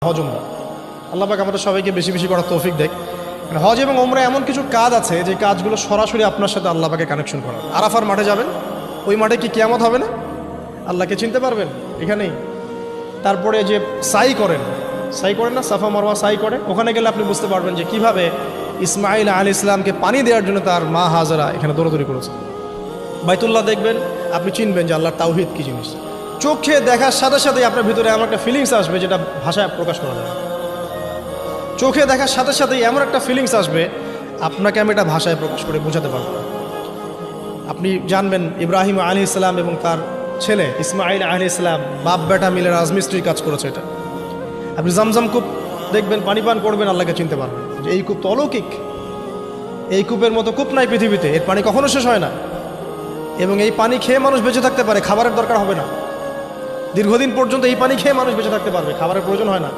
হজ উমরা। আল্লাহ পাক আমাদের সবাইকে বেশি বেশি করার তৌফিক দেয়। হজ এবং উমরা এমন কিছু কাজ আছে যে কাজগুলো সরাসরি আপনার সাথে আল্লাহ পাকে কানেকশন করা। আরাফার মাঠে যাবেন, ওই মাঠে কি কিয়ামত হবে না? আল্লাহকে চিনতে পারবেন এখানেই। তারপরে যে সাই করেন না, সাফা মারওয়া সাই করে, ওখানে গেলে আপনি বুঝতে পারবেন যে কিভাবে ইসমাইল আলাইহিস সালামকে পানি দেওয়ার জন্য তার মা হাজারা এখানে দৌড়াদৌড়ি করেছে। বাইতুল্লাহ দেখবেন, আপনি চিনবেন যে আল্লাহর তাওহীদ কি জিনিস। চোখে দেখার সাথে সাথে আপনার ভিতরে এমন একটা ফিলিংস আসবে যেটা ভাষায় প্রকাশ করা যায়। চোখে দেখার সাথে সাথেই এমন একটা ফিলিংস আসবে, আপনাকে আমি এটা ভাষায় প্রকাশ করে বোঝাতে পারবো না। আপনি জানবেন ইব্রাহিম আলাইহিস সালাম এবং তার ছেলে ইসমাইল আলাইহিস সালাম বাপ বেটা মিলে রাজমিস্ত্রির কাজ করেছে। এটা আপনি জামজাম কূপ দেখবেন, পানি পান করবেন, আল্লাহকে চিনতে পারবেন যে এই কূপ তো অলৌকিক। এই কূপের মতো কূপ নাই পৃথিবীতে, এর পানি কখনো শেষ হয় না। এবং এই পানি খেয়ে মানুষ বেঁচে থাকতে পারে, খাবারের দরকার হবে না। দীর্ঘদিন পর্যন্ত এই পানি খেয়ে মানুষ বেঁচে থাকতে পারবে, খাবারের প্রয়োজন হয় না।